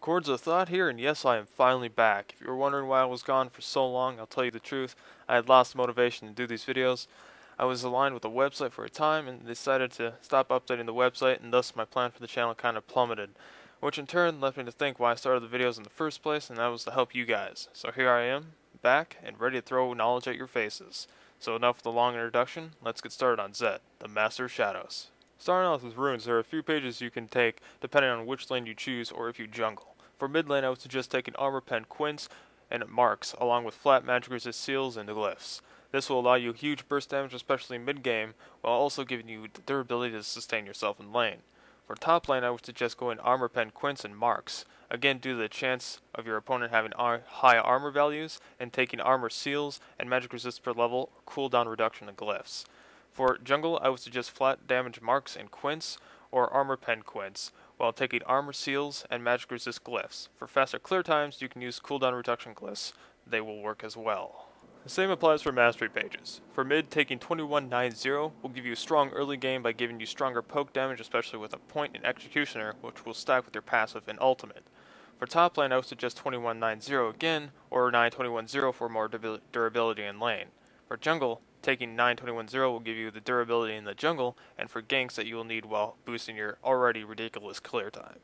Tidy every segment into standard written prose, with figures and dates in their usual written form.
Chords of Thought here, and yes, I am finally back. If you were wondering why I was gone for so long, I'll tell you the truth. I had lost motivation to do these videos. I was aligned with the website for a time and decided to stop updating the website, and thus my plan for the channel kind of plummeted, which in turn left me to think why I started the videos in the first place, and that was to help you guys. So here I am, back, and ready to throw knowledge at your faces. So enough of the long introduction, let's get started on Zed, the Master of Shadows. Starting off with runes, there are a few pages you can take depending on which lane you choose or if you jungle. For mid lane, I would suggest taking Armor Pen Quints and Marks, along with flat magic resist seals and glyphs. This will allow you huge burst damage, especially mid game, while also giving you the durability to sustain yourself in lane. For top lane, I would suggest going Armor Pen Quints and Marks, again due to the chance of your opponent having high armor values, and taking armor seals and magic resist per level or cooldown reduction of glyphs. For jungle, I would suggest flat damage Marks and Quints, or Armor Pen Quints, while taking armor seals and magic resist glyphs. For faster clear times, you can use cooldown reduction glyphs. They will work as well. The same applies for mastery pages. For mid, taking 2190 will give you a strong early game by giving you stronger poke damage, especially with a point and executioner, which will stack with your passive and ultimate. For top lane, I would suggest 2190 again, or 9210 for more durability in lane. For jungle, taking 9210 will give you the durability in the jungle, and for ganks that you will need while boosting your already ridiculous clear time.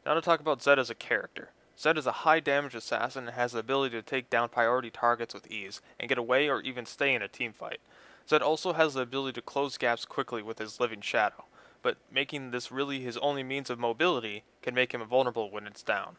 Now to talk about Zed as a character. Zed is a high damage assassin and has the ability to take down priority targets with ease, and get away or even stay in a team fight. Zed also has the ability to close gaps quickly with his Living Shadow, but making this really his only means of mobility can make him vulnerable when it's down.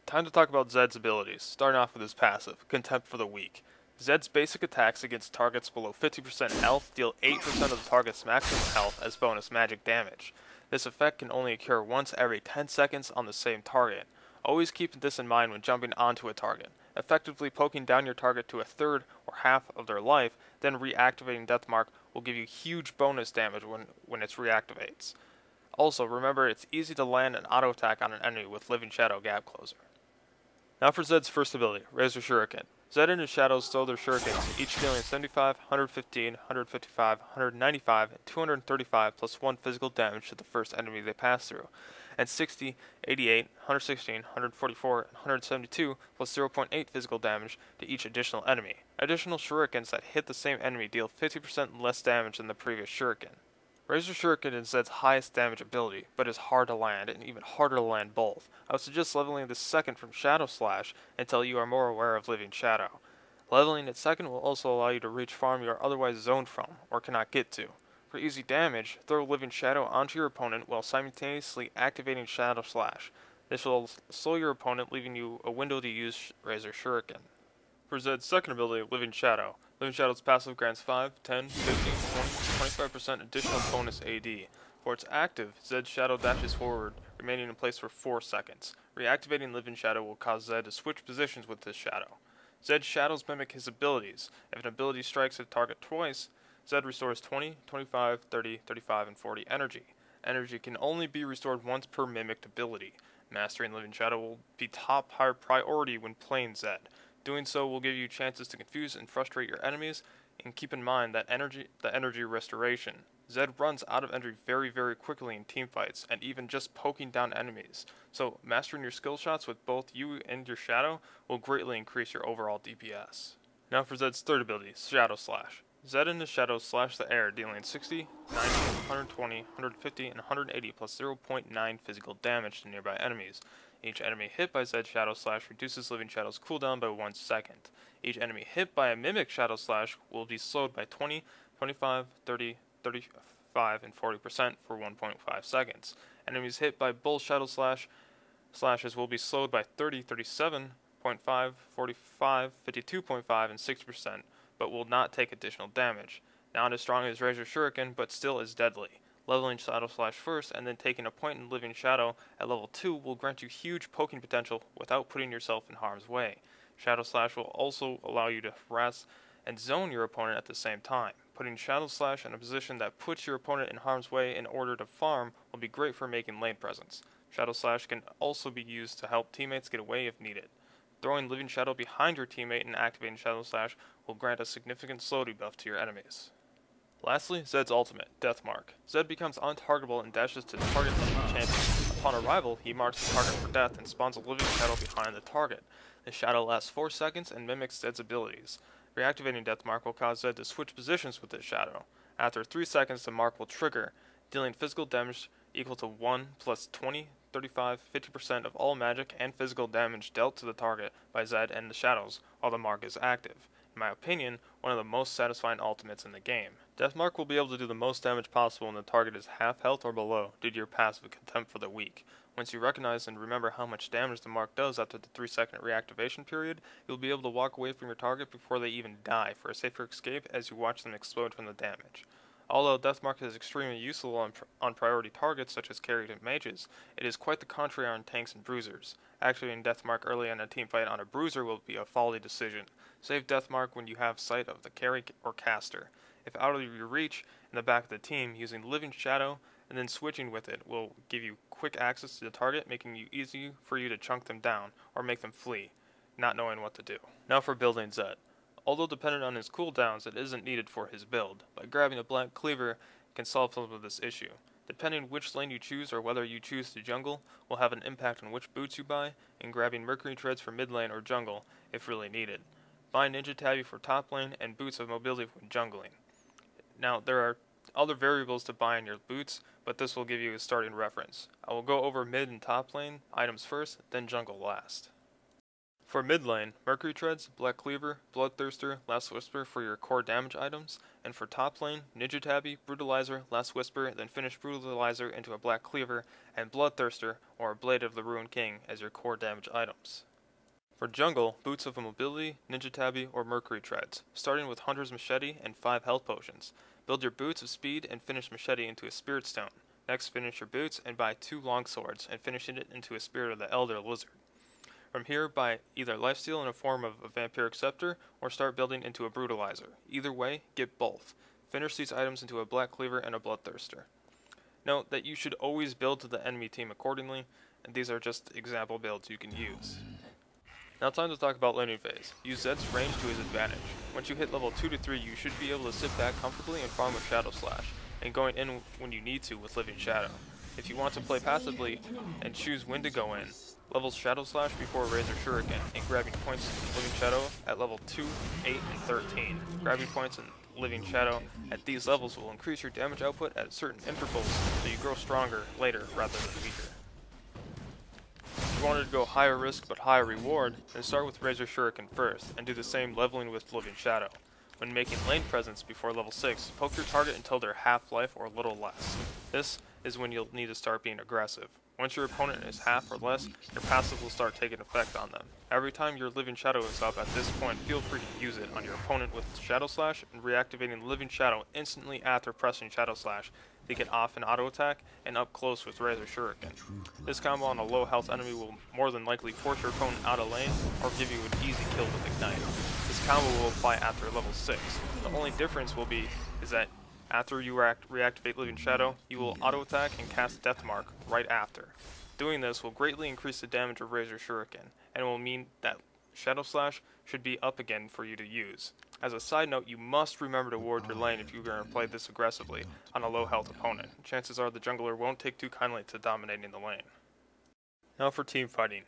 Time to talk about Zed's abilities, starting off with his passive, Contempt for the Weak. Zed's basic attacks against targets below 50% health deal 8% of the target's maximum health as bonus magic damage. This effect can only occur once every 10 seconds on the same target. Always keep this in mind when jumping onto a target. Effectively poking down your target to a third or half of their life, then reactivating Deathmark will give you huge bonus damage when it reactivates. Also, remember it's easy to land an auto attack on an enemy with Living Shadow Gap Closer. Now for Zed's first ability, Razor Shuriken. Zed and his shadows throw their shurikens, each dealing 75, 115, 155, 195, and 235 plus 1 physical damage to the first enemy they pass through, and 60, 88, 116, 144, and 172 plus 0.8 physical damage to each additional enemy. Additional shurikens that hit the same enemy deal 50% less damage than the previous shuriken. Razor Shuriken is Zed's highest damage ability, but is hard to land, and even harder to land both. I would suggest leveling this second from Shadow Slash until you are more aware of Living Shadow. Leveling it second will also allow you to reach farm you are otherwise zoned from, or cannot get to. For easy damage, throw Living Shadow onto your opponent while simultaneously activating Shadow Slash. This will slow your opponent, leaving you a window to use Razor Shuriken. For Zed's second ability, Living Shadow. Living Shadow's passive grants 5, 10, 15, 20, 25% additional bonus AD. For its active, Zed's Shadow dashes forward, remaining in place for 4 seconds. Reactivating Living Shadow will cause Zed to switch positions with his shadow. Zed's shadows mimic his abilities. If an ability strikes a target twice, Zed restores 20, 25, 30, 35, and 40 energy. Energy can only be restored once per mimicked ability. Mastering Living Shadow will be top higher priority when playing Zed. Doing so will give you chances to confuse and frustrate your enemies, and keep in mind that energy restoration. Zed runs out of energy very quickly in teamfights, and even just poking down enemies. So mastering your skill shots with both you and your shadow will greatly increase your overall DPS. Now for Zed's third ability, Shadow Slash. Zed and his shadows slash the air, dealing 60, 90, 120, 150, and 180 plus 0.9 physical damage to nearby enemies. Each enemy hit by Zed Shadow Slash reduces Living Shadow's cooldown by 1 second. Each enemy hit by a Mimic Shadow Slash will be slowed by 20, 25, 30, 35, and 40% for 1.5 seconds. Enemies hit by both Shadow Slashes will be slowed by 30, 37.5, 45, 52.5, and 60%, but will not take additional damage. Not as strong as Razor Shuriken, but still as deadly. Leveling Shadow Slash first, and then taking a point in Living Shadow at level 2 will grant you huge poking potential without putting yourself in harm's way. Shadow Slash will also allow you to harass and zone your opponent at the same time. Putting Shadow Slash in a position that puts your opponent in harm's way in order to farm will be great for making lane presence. Shadow Slash can also be used to help teammates get away if needed. Throwing Living Shadow behind your teammate and activating Shadow Slash will grant a significant slow debuff to your enemies. Lastly, Zed's ultimate, Deathmark. Zed becomes untargetable and dashes to target enemy champions, Upon arrival, he marks the target for death and spawns a living shadow behind the target. The shadow lasts 4 seconds and mimics Zed's abilities. Reactivating Death Mark will cause Zed to switch positions with this shadow. After 3 seconds, the mark will trigger, dealing physical damage equal to 1 plus 20, 35, 50% of all magic and physical damage dealt to the target by Zed and the shadows while the mark is active. In my opinion, one of the most satisfying ultimates in the game. Deathmark will be able to do the most damage possible when the target is half health or below due to your passive Contempt for the Weak. Once you recognize and remember how much damage the mark does after the 3-second reactivation period, you'll be able to walk away from your target before they even die for a safer escape as you watch them explode from the damage. Although Deathmark is extremely useful on priority targets such as carried and mages, it is quite the contrary on tanks and bruisers. Activating Deathmark early in a teamfight on a bruiser will be a folly decision. Save Deathmark when you have sight of the carry or caster. If out of your reach, in the back of the team, using Living Shadow and then switching with it will give you quick access to the target, making it easy for you to chunk them down or make them flee, not knowing what to do. Now for building Zed. Although dependent on his cooldowns, it isn't needed for his build. By grabbing a Black Cleaver, you can solve some of this issue. Depending which lane you choose or whether you choose to jungle will have an impact on which boots you buy, and grabbing Mercury Treads for mid lane or jungle if really needed. Buy Ninja Tabi for top lane and Boots of Mobility when jungling. Now there are other variables to buy in your boots, but this will give you a starting reference. I will go over mid and top lane items first, then jungle last. For mid lane, Mercury Treads, Black Cleaver, Bloodthirster, Last Whisper for your core damage items, and for top lane, Ninja Tabi, Brutalizer, Last Whisper, then finish Brutalizer into a Black Cleaver, and Bloodthirster or Blade of the Ruined King as your core damage items. For jungle, Boots of Mobility, Ninja Tabi, or Mercury Treads, starting with Hunter's Machete and 5 health potions. Build your Boots of Speed and finish Machete into a Spirit Stone. Next, finish your Boots and buy 2 Longswords and finishing it into a Spirit of the Elder Lizard. From here, buy either Lifesteal in a form of a Vampiric Scepter, or start building into a Brutalizer. Either way, get both. Finish these items into a Black Cleaver and a Bloodthirster. Note that you should always build to the enemy team accordingly, and these are just example builds you can use. Now time to talk about laning phase. Use Zed's range to his advantage. Once you hit level 2 to 3, you should be able to sit back comfortably and farm with Shadow Slash, and going in when you need to with Living Shadow. If you want to play passively and choose when to go in, level Shadow Slash before Razor Shuriken, and grabbing points in Living Shadow at level 2, 8, and 13. Grabbing points in Living Shadow at these levels will increase your damage output at certain intervals so you grow stronger later rather than weaker. If you wanted to go higher risk but higher reward, then start with Razor Shuriken first, and do the same leveling with Living Shadow. When making lane presence before level 6, poke your target until they're half life or a little less. This is when you'll need to start being aggressive. Once your opponent is half or less, your passive will start taking effect on them. Every time your Living Shadow is up at this point, feel free to use it on your opponent with Shadow Slash and reactivating Living Shadow instantly after pressing Shadow Slash to get off an auto attack and up close with Razor Shuriken. This combo on a low health enemy will more than likely force your opponent out of lane or give you an easy kill with Ignite. This combo will apply after level 6. The only difference will be is that after you reactivate Living Shadow, you will auto attack and cast Death Mark right after. Doing this will greatly increase the damage of Razor Shuriken, and will mean that Shadow Slash should be up again for you to use. As a side note, you must remember to ward your lane if you're going to play this aggressively on a low health opponent. Chances are the jungler won't take too kindly to dominating the lane. Now for team fighting.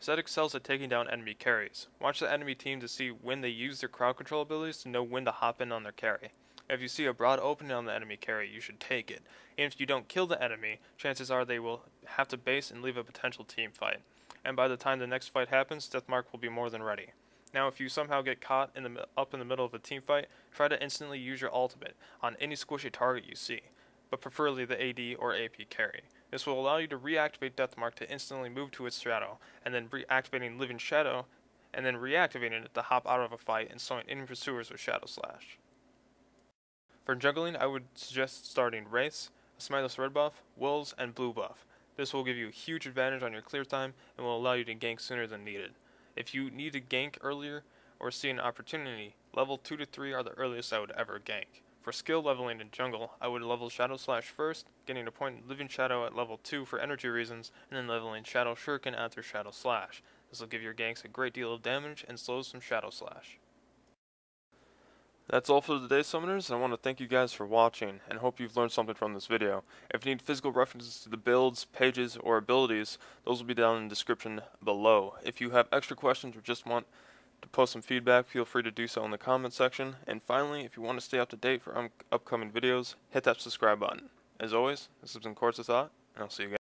Zed excels at taking down enemy carries. Watch the enemy team to see when they use their crowd control abilities to know when to hop in on their carry. If you see a broad opening on the enemy carry, you should take it. And if you don't kill the enemy, chances are they will have to base and leave a potential team fight. And by the time the next fight happens, Deathmark will be more than ready. Now if you somehow get caught up in the middle of a team fight, try to instantly use your ultimate on any squishy target you see, but preferably the AD or AP carry. This will allow you to reactivate Deathmark to instantly move to its shadow, and then reactivating Living Shadow, and then reactivating it to hop out of a fight and slowing any pursuers with Shadow Slash. For juggling, I would suggest starting Wraiths, a Smiteless red buff, Wolves, and blue buff. This will give you a huge advantage on your clear time and will allow you to gank sooner than needed. If you need to gank earlier or see an opportunity, level 2 to 3 are the earliest I would ever gank. For skill leveling in jungle, I would level Shadow Slash first, getting a point in Living Shadow at level 2 for energy reasons, and then leveling Shadow Shuriken after Shadow Slash. This will give your ganks a great deal of damage and slows some Shadow Slash. That's all for today, Summoners. I want to thank you guys for watching and hope you've learned something from this video. If you need physical references to the builds, pages, or abilities, those will be down in the description below. If you have extra questions or just want to post some feedback, feel free to do so in the comment section. And finally, if you want to stay up to date for upcoming videos, hit that subscribe button. As always, this has been Courts of Thought, and I'll see you guys.